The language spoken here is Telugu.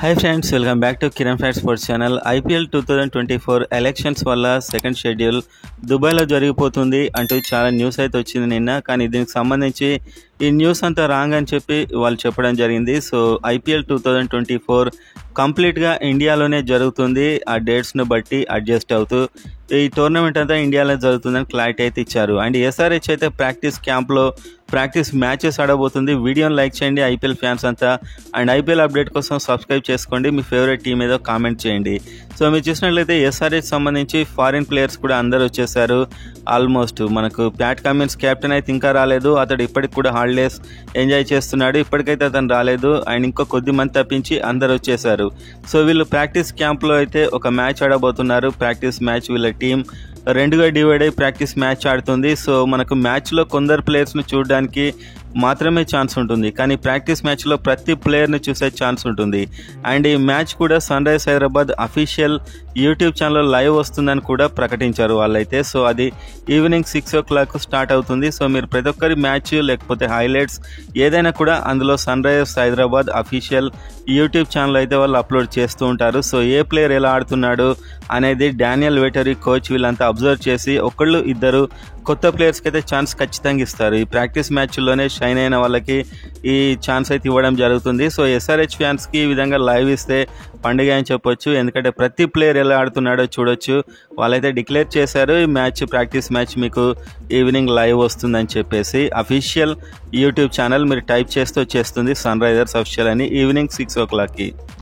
Hi friends, welcome back to Kiran fat sports channel. IPL 2024 elections వల్ల సెకండ్ షెడ్యూల్ దుబాయ్లో జరిగిపోతుంది అంటూ చాలా న్యూస్ అయితే వచ్చింది నిన్న. కానీ దీనికి సంబంధించి ఈ న్యూస్ అంతా రాంగ్ అని చెప్పి వాళ్ళు చెప్పడం జరిగింది. సో ఐపీఎల్ 2024 కంప్లీట్గా ఇండియాలోనే జరుగుతుంది. ఆ డేట్స్ను బట్టి అడ్జస్ట్ అవుతూ ఈ టోర్నమెంట్ అంతా ఇండియాలో జరుగుతుందని క్లారిటీ అయితే ఇచ్చారు. అండ్ ఎస్ఆర్హెచ్ అయితే ప్రాక్టీస్ క్యాంప్లో ప్రాక్టీస్ మ్యాచెస్ ఆడబోతుంది. వీడియోని లైక్ చేయండి ఐపీఎల్ ఫ్యాన్స్ అంతా. అండ్ ఐపీఎల్ అప్డేట్ కోసం సబ్స్క్రైబ్ చేసుకోండి. మీ ఫేవరెట్ టీం ఏదో కామెంట్ చేయండి. సో మీరు చూసినట్లయితే ఎస్ఆర్హెచ్ సంబంధించి ఫారిన్ ప్లేయర్స్ కూడా అందరు వచ్చేసారు. ఆల్మోస్ట్ మనకు ప్యాట్ కమిన్స్ కెప్టెన్ అయితే ఇంకా రాలేదు. అతడు ఇప్పటికి కూడా హాలిడేస్ ఎంజాయ్ చేస్తున్నాడు. ఇప్పటికైతే అతను రాలేదు. అండ్ ఇంకో కొద్ది మంది తప్పించి అందరు వచ్చేసారు. సో వీళ్ళు ప్రాక్టీస్ క్యాంప్లో అయితే ఒక మ్యాచ్ ఆడబోతున్నారు. ప్రాక్టీస్ మ్యాచ్ వీళ్ళ టీం రెండుగా డివైడ్ అయ్యి ప్రాక్టీస్ మ్యాచ్ ఆడుతుంది. సో మనకు మ్యాచ్లో కొందరు ప్లేయర్స్ను చూడడానికి మాత్రమే ఛాన్స్ ఉంటుంది, కానీ ప్రాక్టీస్ మ్యాచ్లో ప్రతి ప్లేయర్ని చూసే ఛాన్స్ ఉంటుంది. అండ్ ఈ మ్యాచ్ కూడా Sunrise Hyderabad official YouTube ఛానల్లో లైవ్ వస్తుందని కూడా ప్రకటించారు వాళ్ళైతే. సో అది ఈవినింగ్ 6 o'clock స్టార్ట్ అవుతుంది. సో మీరు ప్రతి ఒక్కరి మ్యాచ్ లేకపోతే హైలైట్స్ ఏదైనా కూడా అందులో Sunrisers Hyderabad official YouTube channel అయితే వాళ్ళు అప్లోడ్ చేస్తూ ఉంటారు. సో ఏ ప్లేయర్ ఎలా ఆడుతున్నాడు అనేది డానియల్ వెటరీ కోచ్ వీళ్ళంతా అబ్జర్వ్ చేసి ఒకళ్ళు ఇద్దరు కొత్త ప్లేయర్స్కి అయితే ఛాన్స్ ఖచ్చితంగా ఇస్తారు. ఈ ప్రాక్టీస్ మ్యాచ్లోనే షైన్ అయిన వాళ్ళకి ఈ ఛాన్స్ అయితే ఇవ్వడం జరుగుతుంది. సో ఎస్ఆర్హెచ్ ఫ్యాన్స్కి ఈ విధంగా లైవ్ ఇస్తే పండుగ అని చెప్పొచ్చు. ఎందుకంటే ప్రతి ప్లేయర్ ఎలా ఆడుతున్నాడో చూడొచ్చు. వాళ్ళైతే డిక్లేర్ చేశారు ఈ మ్యాచ్ ప్రాక్టీస్ మ్యాచ్ మీకు ఈవినింగ్ లైవ్ వస్తుందని చెప్పేసి. అఫీషియల్ యూట్యూబ్ ఛానల్ మీరు టైప్ చేస్తూ వచ్చేస్తుంది సన్ రైజర్స్ అఫీషియల్ అని ఈవినింగ్ 6 o'clockకి.